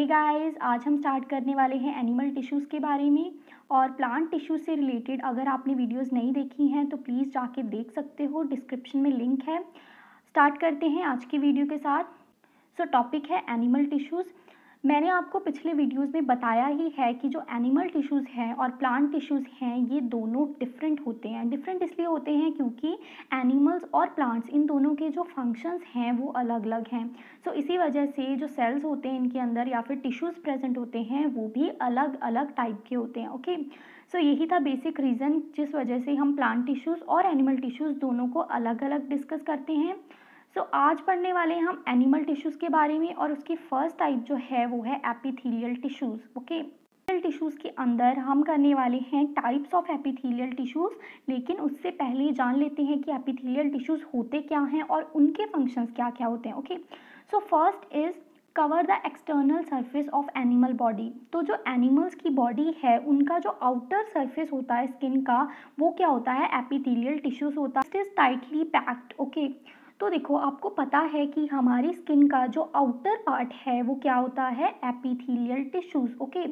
Guys, आज हम start करने वाले हैं एनिमल टिश्यूज़ के बारे में। और प्लांट टिश्यूज़ से रिलेटेड अगर आपने वीडियोस नहीं देखी हैं तो प्लीज़ जाके देख सकते हो, डिस्क्रिप्शन में लिंक है। स्टार्ट करते हैं आज की वीडियो के साथ। टॉपिक है एनिमल टिश्यूज़। मैंने आपको पिछले वीडियोस में बताया ही है कि जो एनिमल टिश्यूज़ हैं और प्लांट टिश्यूज़ हैं ये दोनों डिफरेंट होते हैं। डिफरेंट इसलिए होते हैं क्योंकि एनिमल्स और प्लांट्स इन दोनों के जो फंक्शंस हैं वो अलग अलग हैं। इसी वजह से जो सेल्स होते हैं इनके अंदर या फिर टिश्यूज़ प्रेजेंट होते हैं वो भी अलग अलग टाइप के होते हैं। ओके, यही था बेसिक रीज़न जिस वजह से हम प्लांट टिश्यूज़ और एनिमल टिश्यूज़ दोनों को अलग अलग डिस्कस करते हैं। आज पढ़ने वाले हैं हम एनिमल टिश्यूज़ के बारे में और उसकी फर्स्ट टाइप जो है वो है epithelial tissues. Okay, epithelial tissues के अंदर हम करने वाले हैं टाइप्स ऑफ एपिथेलियल टिश्यूज़, लेकिन उससे पहले जान लेते हैं कि एपिथेलियल टिश्यूज़ होते क्या हैं और उनके फंक्शंस क्या क्या होते हैं। Okay, first is cover the external surface of animal body. तो जो एनिमल्स की बॉडी है उनका जो आउटर सरफेस होता है स्किन का वो क्या होता है, एपिथेलियल टिश्यूज़ होता है। It is tightly packed. Okay, तो देखो आपको पता है कि हमारी स्किन का जो आउटर पार्ट है वो क्या होता है, एपिथेलियल टिश्यूज़। ओके,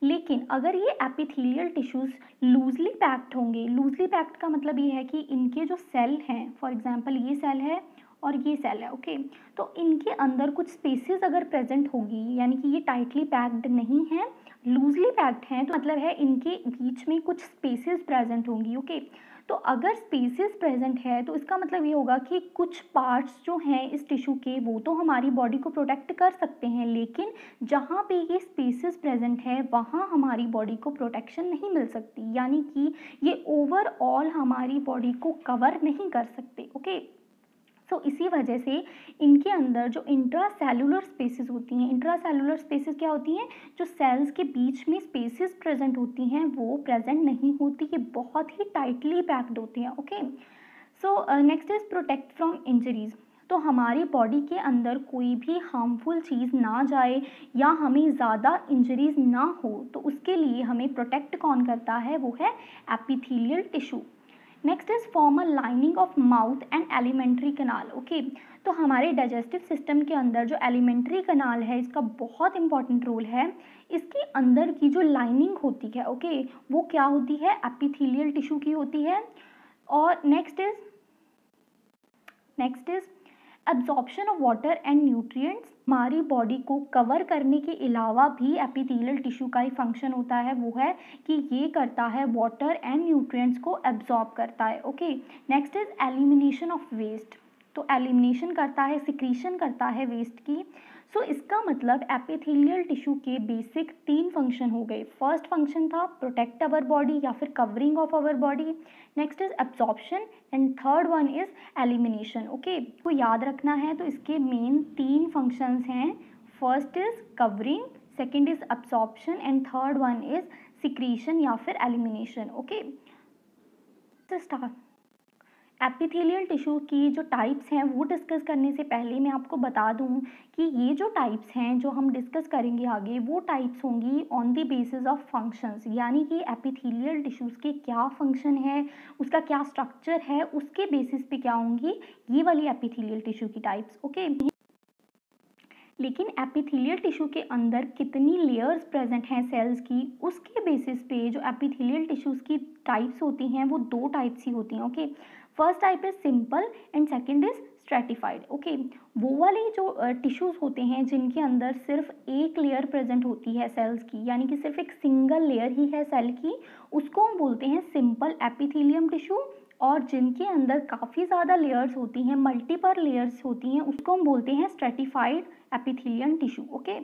लेकिन अगर ये एपिथेलियल टिश्यूज़ लूजली पैक्ड होंगे, लूजली पैक्ड का मतलब ये है कि इनके जो सेल हैं, फॉर एग्जांपल ये सेल है और ये सेल है। ओके, तो इनके अंदर कुछ स्पेसेस अगर प्रेजेंट होगी, यानी कि ये टाइटली पैक्ड नहीं है, लूजली पैक्ड हैं, तो मतलब है इनके बीच में कुछ स्पेसेस प्रेजेंट होंगी। ओके, तो अगर स्पेसेस प्रेजेंट है तो इसका मतलब ये होगा कि कुछ पार्ट्स जो हैं इस टिश्यू के वो तो हमारी बॉडी को प्रोटेक्ट कर सकते हैं, लेकिन जहाँ पे ये स्पेसेस प्रेजेंट है वहाँ हमारी बॉडी को प्रोटेक्शन नहीं मिल सकती, यानी कि ये ओवरऑल हमारी बॉडी को कवर नहीं कर सकते। ओके, इसी वजह से इनके अंदर जो इंट्रासेलुलर स्पेसेस होती हैं, इंट्रासेलुलर स्पेसेस क्या होती हैं, जो सेल्स के बीच में स्पेसेस प्रेजेंट होती हैं वो प्रेजेंट नहीं होती, ये बहुत ही टाइटली पैक्ड होती हैं। Okay, next is protect from injuries. तो हमारी बॉडी के अंदर कोई भी हार्मफुल चीज़ ना जाए या हमें ज़्यादा इंजरीज ना हो, तो उसके लिए हमें प्रोटेक्ट कौन करता है, वो है epithelial tissue. Next is form a lining of mouth and elementary kanal. Okay, तो हमारे डाइजेस्टिव सिस्टम के अंदर जो एलिमेंट्री कनाल है इसका बहुत इंपॉर्टेंट रोल है। इसके अंदर की जो लाइनिंग होती है, ओके, वो क्या होती है, एपिथेलियल टिश्यू की होती है। और next is absorption of water and nutrients. हमारी बॉडी को कवर करने के अलावा भी एपिथेलियल टिश्यू का ही फंक्शन होता है, वो है कि ये करता है वाटर एंड न्यूट्रिएंट्स को एब्जॉर्ब करता है। Okay, next is elimination of waste. तो एलिमिनेशन करता है, सिक्रीशन करता है वेस्ट की। इसका मतलब एपिथेलियल टिश्यू के बेसिक 3 फंक्शन हो गए। फर्स्ट फंक्शन था प्रोटेक्ट अवर बॉडी या फिर covering of our body, next is absorption and third one is elimination. Okay, तो याद रखना है, तो इसके मेन 3 फंक्शंस हैं। First is covering, second is absorption and third one is secretion या फिर elimination. Okay, start. Epithelial tissue की जो टाइप्स हैं वो डिस्कस करने से पहले मैं आपको बता दूं कि ये जो टाइप्स हैं जो हम डिस्कस करेंगे आगे, वो टाइप्स होंगी on the basis of functions, यानी कि एपिथेलियल टिश्यूज़ के क्या फंक्शन है, उसका क्या स्ट्रक्चर है, उसके बेसिस पे क्या होंगी ये वाली एपिथेलियल टिश्यू की टाइप्स। ओके, लेकिन एपिथेलियल टिश्यू के अंदर कितनी लेयर्स प्रेजेंट हैं सेल्स की, उसके बेसिस पे जो एपिथेलियल टिश्यूज़ की टाइप्स होती हैं वो 2 टाइप्स ही होती हैं। Okay, first type is simple and second is stratified. Okay, वो वाले जो टिश्यूज़ होते हैं जिनके अंदर सिर्फ एक लेयर प्रेजेंट होती है सेल्स की, यानी कि सिर्फ एक सिंगल लेयर ही है सेल की, उसको हम बोलते हैं सिंपल एपिथेलियम टिश्यू। और जिनके अंदर काफ़ी ज़्यादा लेयर्स होती हैं, मल्टीपल लेयर्स होती हैं, उसको हम बोलते हैं स्ट्रेटिफाइड एपिथेलियम टिश्यू। ओके,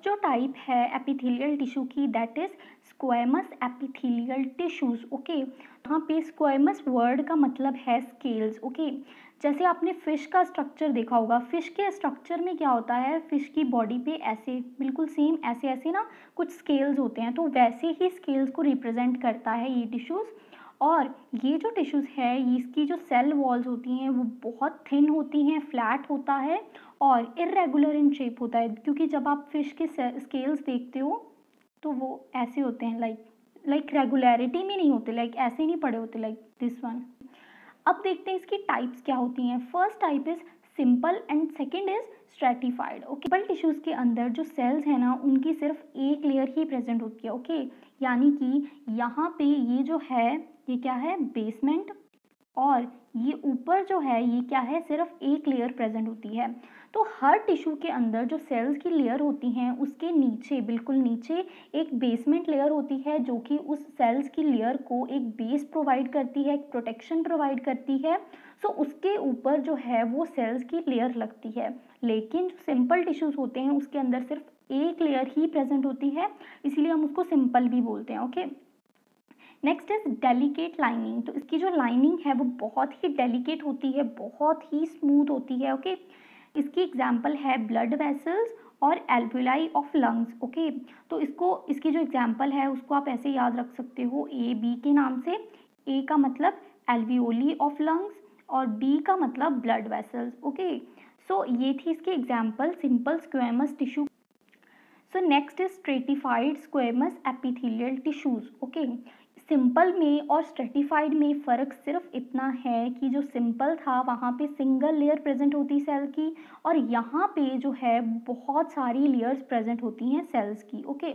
जो टाइप है एपिथेलियल टिश्यू की that is squamous epithelial tissues. Okay, यहाँ पे स्क्वेमस वर्ड का मतलब है स्केल्स। ओके, जैसे आपने फिश का स्ट्रक्चर देखा होगा, फिश के स्ट्रक्चर में क्या होता है, फिश की बॉडी पे ऐसे बिल्कुल सेम ऐसे ऐसे ना कुछ स्केल्स होते हैं, तो वैसे ही स्केल्स को रिप्रेजेंट करता है ये टिश्यूज़। और ये जो टिश्यूज़ है इसकी जो सेल वॉल्स होती हैं वो बहुत थिन होती हैं, फ्लैट होता है और इरेगुलर इन शेप होता है, क्योंकि जब आप फिश के स्केल्स देखते हो तो वो ऐसे होते हैं, लाइक रेगुलरिटी में नहीं होते, लाइक ऐसे नहीं पड़े होते, लाइक दिस वन। अब देखते हैं इसकी टाइप्स क्या होती हैं। First type is simple and second is stratified. Okay, simple tissues के अंदर जो सेल्स है ना उनकी सिर्फ एक लेयर ही प्रेजेंट होती है। ओके, यानी कि यहाँ पे ये जो है ये क्या है, बेसमेंट, और ये ऊपर जो है ये क्या है, सिर्फ एक लेयर प्रेजेंट होती है। तो हर टिश्यू के अंदर जो सेल्स की लेयर होती हैं उसके नीचे, बिल्कुल नीचे एक बेसमेंट लेयर होती है जो कि उस सेल्स की लेयर को एक बेस प्रोवाइड करती है, एक प्रोटेक्शन प्रोवाइड करती है। सो उसके ऊपर जो है वो सेल्स की लेयर लगती है। लेकिन जो सिंपल टिश्यूज़ होते हैं उसके अंदर सिर्फ एक लेयर ही प्रेजेंट होती है, इसीलिए हम उसको सिंपल भी बोलते हैं। Okay, next is delicate lining. तो इसकी जो लाइनिंग है वो बहुत ही डेलिकेट होती है, बहुत ही स्मूथ होती है। ओके, इसकी एग्जाम्पल है ब्लड वेसल्स और एल्वुलाई ऑफ लंग्स। ओके, तो इसकी जो एग्जाम्पल है उसको आप ऐसे याद रख सकते हो ए बी के नाम से। ए का मतलब एल्वियोली ऑफ लंग्स और बी का मतलब ब्लड वेसल्स। ओके, सो ये थी इसकी example simple squamous tissue. So next is stratified squamous epithelial tissues. Okay, simple में और स्ट्रेटिफाइड में फ़र्क सिर्फ इतना है कि जो सिंपल था वहाँ पे सिंगल लेयर प्रेजेंट होती सेल की, और यहाँ पे जो है बहुत सारी लेयर्स प्रेजेंट होती हैं सेल्स की। ओके,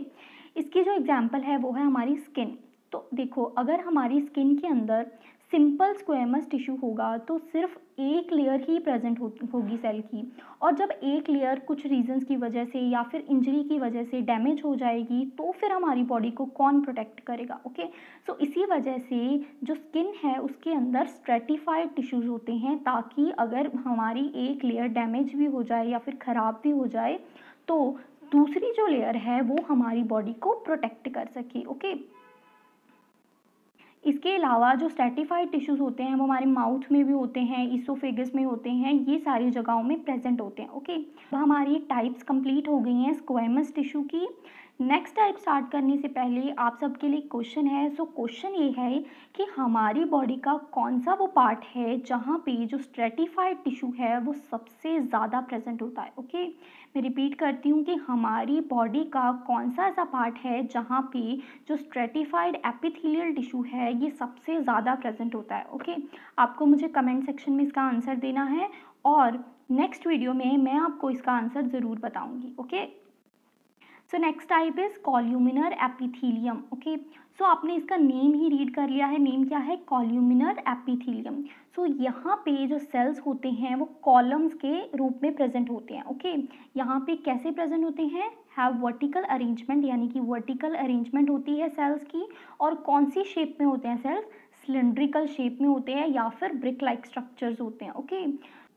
इसकी जो एग्जांपल है वो है हमारी स्किन। तो देखो, अगर हमारी स्किन के अंदर सिंपल स्क्वेमस टिश्यू होगा तो सिर्फ एक लेयर ही प्रेजेंट होगी सेल की, और जब एक लेयर कुछ रीजंस की वजह से या फिर इंजरी की वजह से डैमेज हो जाएगी तो फिर हमारी बॉडी को कौन प्रोटेक्ट करेगा। ओके, सो इसी वजह से जो स्किन है उसके अंदर स्ट्रेटिफाइड टिश्यूज़ होते हैं, ताकि अगर हमारी एक लेयर डैमेज भी हो जाए या फिर ख़राब भी हो जाए तो दूसरी जो लेयर है वो हमारी बॉडी को प्रोटेक्ट कर सके। ओके, इसके अलावा जो स्ट्रेटिफाइड टिश्यूज़ होते हैं वो हमारे माउथ में भी होते हैं, ईसोफेगस में होते हैं, ये सारी जगहों में प्रेजेंट होते हैं। ओके, अब हमारी टाइप्स कंप्लीट हो गई हैं स्क्वेमस टिश्यू की। नेक्स्ट टाइप स्टार्ट करने से पहले आप सबके लिए क्वेश्चन है। सो क्वेश्चन ये है कि हमारी बॉडी का कौन सा वो पार्ट है जहाँ पे जो स्ट्रेटिफाइड टिश्यू है वो सबसे ज़्यादा प्रेजेंट होता है। ओके, मैं रिपीट करती हूँ कि हमारी बॉडी का कौन सा ऐसा पार्ट है जहाँ पे जो स्ट्रेटिफाइड एपिथेलियल टिश्यू है ये सबसे ज़्यादा प्रेजेंट होता है। ओके, आपको मुझे कमेंट सेक्शन में इसका आंसर देना है और नेक्स्ट वीडियो में मैं आपको इसका आंसर ज़रूर बताऊँगी। Okay, so next type is columnar epithelium. Okay, so आपने इसका नेम ही रीड कर लिया है, नेम क्या है, कॉल्यूमिनर एपिथेलियम। सो यहाँ पे जो सेल्स होते हैं वो कॉलम्स के रूप में प्रेजेंट होते हैं। ओके, यहाँ पे कैसे प्रेजेंट होते हैं, हैव वर्टिकल अरेंजमेंट, यानी कि वर्टिकल अरेंजमेंट होती है सेल्स की। और कौन सी शेप में होते हैं सेल्स, सिलेंड्रिकल शेप में होते हैं या फिर ब्रिक लाइक स्ट्रक्चर्स होते हैं। ओके,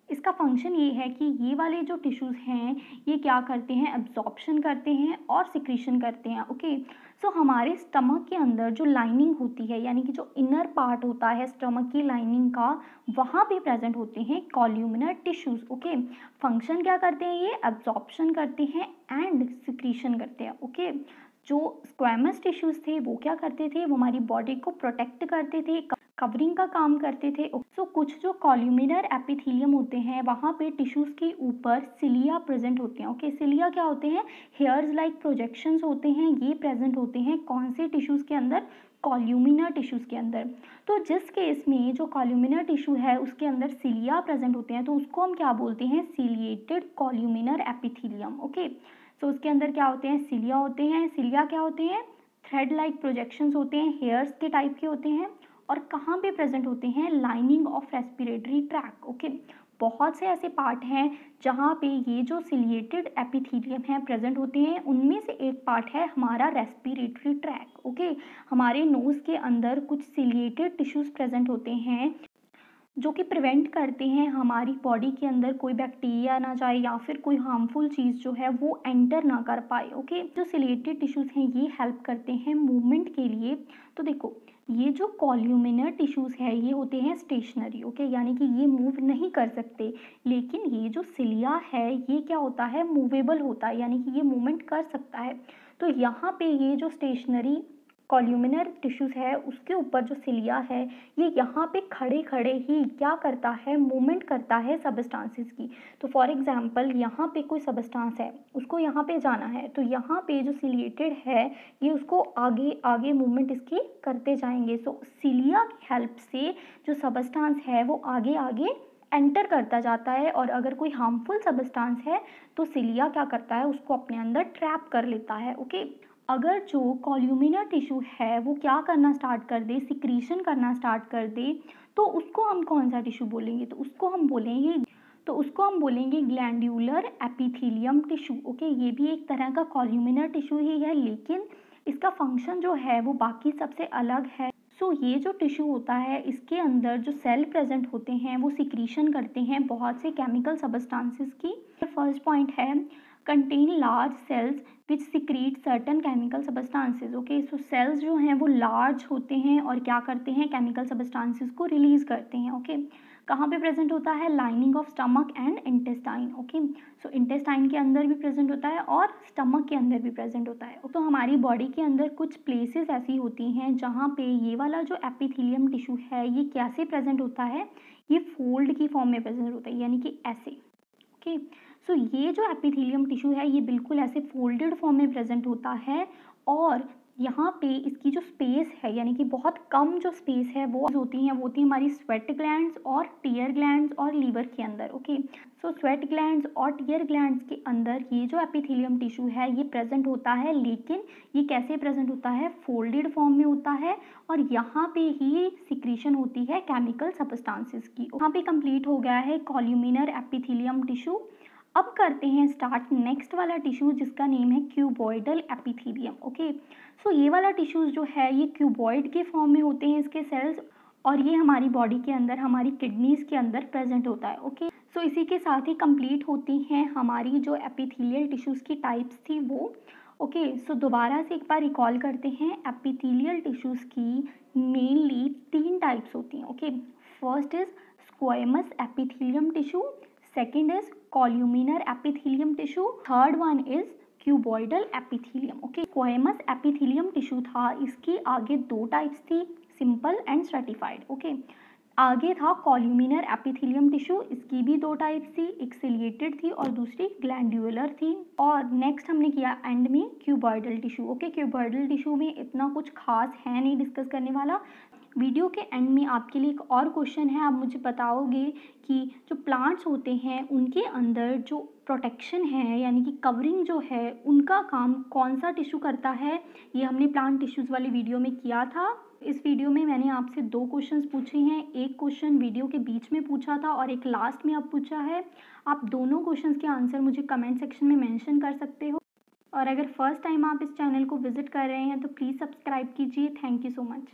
इसका फंक्शन ये है कि ये वाले जो टिश्यूज़ हैं ये क्या करते हैं, एब्जॉर्प्शन करते हैं और सिक्रीशन करते हैं। ओके, सो हमारे स्टमक के अंदर जो लाइनिंग होती है, यानी कि जो इनर पार्ट होता है स्टमक की लाइनिंग का, वहाँ पे प्रेजेंट होते हैं कॉल्यूमिनर टिश्यूज़। ओके, फंक्शन क्या करते हैं, ये एब्जॉर्प्शन करते हैं एंड सिक्रीशन करते हैं। ओके, जो स्क्वेमस टिश्यूज़ थे वो क्या करते थे, वो हमारी बॉडी को प्रोटेक्ट करते थे, कवरिंग का काम करते थे। सो कुछ जो कॉल्यूमिनर एपिथेलियम होते हैं वहाँ पे टिश्यूज़ के ऊपर सिलिया प्रेजेंट होते हैं। ओके, सिलिया क्या होते हैं, हेयर्स लाइक प्रोजेक्शंस होते हैं, ये प्रेजेंट होते हैं कौन से टिश्यूज़ के अंदर, कॉल्यूमिनर टिश्यूज़ के अंदर। तो जिस केस में जो कॉल्यूमिनर टिश्यू है उसके अंदर सिलिया प्रेजेंट होते हैं तो उसको हम क्या बोलते हैं, सिलिएटेड कॉल्यूमिनर एपिथेलियम। ओके, सो उसके अंदर क्या होते हैं, सिलिया होते हैं। सिलिया क्या होते हैं, थ्रेड लाइक प्रोजेक्शंस होते हैं, हेयर्स के टाइप के होते हैं, और कहाँ पे प्रेजेंट होते हैं, lining of respiratory tract. Okay, बहुत से ऐसे पार्ट हैं जहाँ पे ये जो सिलिएटेड एपिथेलियम है प्रेजेंट होते हैं, उनमें से एक पार्ट है हमारा रेस्पिरेटरी ट्रैक। ओके, हमारे नोज़ के अंदर कुछ सिलिएटेड टिश्यूज़ प्रेजेंट होते हैं जो कि प्रिवेंट करते हैं हमारी बॉडी के अंदर कोई बैक्टीरिया ना जाए या फिर कोई हार्मफुल चीज़ जो है वो एंटर ना कर पाए। ओके, जो सिलेटेड टिश्यूज़ हैं ये हेल्प करते हैं मूवमेंट के लिए। तो देखो, ये जो कॉल्यूमिनर टिश्यूज़ है ये होते हैं स्टेशनरी। ओके, यानी कि ये मूव नहीं कर सकते, लेकिन ये जो सिलिया है ये क्या होता है, मूवेबल होता है, यानी कि ये मूवमेंट कर सकता है। तो यहाँ पे ये जो स्टेशनरी कॉल्यूमिनर टिश्यूज़ है उसके ऊपर जो सिलिया है ये यहाँ पे खड़े खड़े ही क्या करता है, मूवमेंट करता है सबस्टांसेस की। तो फॉर एग्जांपल यहाँ पे कोई सबस्टांस है, उसको यहाँ पे जाना है, तो यहाँ पे जो सिलिएटेड है ये उसको आगे आगे मूवमेंट इसकी करते जाएंगे। सो सिलिया की हेल्प से जो सबस्टांस है वो आगे आगे एंटर करता जाता है और अगर कोई हार्मफुल सब्सटेंस है तो सिलिया क्या करता है, उसको अपने अंदर ट्रैप कर लेता है। ओके, अगर जो कॉल्यूमिनर टिश्यू है वो क्या करना स्टार्ट कर दे, सिक्रीशन करना स्टार्ट कर दे, तो उसको हम कौन सा टिश्यू बोलेंगे, तो उसको हम बोलेंगे ग्लैंड्यूलर एपिथेलियम टिश्यू। ओके, ये भी एक तरह का कॉल्यूमिनर टिश्यू ही है, लेकिन इसका फंक्शन जो है वो बाकी सबसे अलग है। ये जो टिश्यू होता है इसके अंदर जो सेल प्रेजेंट होते हैं वो सिक्रीशन करते हैं बहुत से केमिकल सब्सटेंसेस की। फर्स्ट पॉइंट है contain large cells which secrete certain chemical substances. Okay, so cells जो हैं वो लार्ज होते हैं और क्या करते हैं, केमिकल सब्सटेंसेस को रिलीज करते हैं। ओके, कहाँ पे प्रेजेंट होता है, lining of stomach and intestine. Okay, so intestine के अंदर भी प्रेजेंट होता है और स्टमक के अंदर भी प्रेजेंट होता है। तो हमारी बॉडी के अंदर कुछ प्लेसेस ऐसी होती हैं जहाँ पे ये वाला जो एपिथेलियम टिश्यू है ये कैसे प्रेजेंट होता है, ये फोल्ड की फॉर्म में प्रेजेंट होता है, यानी कि ऐसे। ओके, सो ये जो एपिथेलियम टिश्यू है ये बिल्कुल ऐसे फोल्डेड फॉर्म में प्रेजेंट होता है और यहाँ पे इसकी जो स्पेस है यानी कि बहुत कम जो स्पेस है वो होती है हमारी स्वेट ग्लैंड्स और टीयर ग्लैंड्स और लीवर के अंदर। ओके, सो स्वेट ग्लैंड्स और टीयर ग्लैंड्स के अंदर ये जो एपिथेलियम टिश्यू है ये प्रेजेंट होता है, लेकिन ये कैसे प्रेजेंट होता है, फोल्डेड फॉर्म में होता है और यहाँ पे ही सिक्रीशन होती है केमिकल सब्सटेंसेस की। यहाँ पे कंप्लीट हो गया है कॉल्यूमिनर एपिथेलियम टिश्यू। अब करते हैं स्टार्ट नेक्स्ट वाला टिश्यू जिसका नेम है क्यूबॉइडल एपिथेलियम। ओके, सो ये वाला टिश्यूज जो है ये क्यूबॉइड के फॉर्म में होते हैं इसके सेल्स और ये हमारी बॉडी के अंदर हमारी किडनीज के अंदर प्रेजेंट होता है। ओके, सो इसी के साथ ही कंप्लीट होती हैं हमारी जो एपिथेलियल टिश्यूज की टाइप्स थी वो। ओके, सो दोबारा से एक बार रिकॉल करते हैं, एपिथेलियल टिश्यूज की मेनली 3 टाइप्स होती हैं। Okay, first is squamous epithelium tissue, second is columnar epithelium tissue, third one is cuboidal epithelium. Okay, squamous epithelium tissue था, इसकी आगे 2 टाइप्स थी, सिंपल एंड स्ट्रैटिफाइड। ओके, आगे था कॉल्यूमिनर एपिथेलियम टिश्यू, इसकी भी 2 टाइप्स थी, एक सिलिएटेड थी और दूसरी ग्लैंड्यूलर थी। और नेक्स्ट हमने किया एंड में cuboidal tissue. Okay, cuboidal tissue में इतना कुछ खास है नहीं डिस्कस करने वाला। वीडियो के एंड में आपके लिए एक और क्वेश्चन है, आप मुझे बताओगे कि जो प्लांट्स होते हैं उनके अंदर जो प्रोटेक्शन है यानी कि कवरिंग जो है उनका काम कौन सा टिश्यू करता है। ये हमने प्लांट टिश्यूज़ वाली वीडियो में किया था। इस वीडियो में मैंने आपसे 2 क्वेश्चंस पूछे हैं, एक क्वेश्चन वीडियो के बीच में पूछा था और एक लास्ट में अब पूछा है। आप दोनों क्वेश्चंस के आंसर मुझे कमेंट सेक्शन में मेंशन कर सकते हो और अगर फर्स्ट टाइम आप इस चैनल को विजिट कर रहे हैं तो प्लीज़ सब्सक्राइब कीजिए। Thank you so much.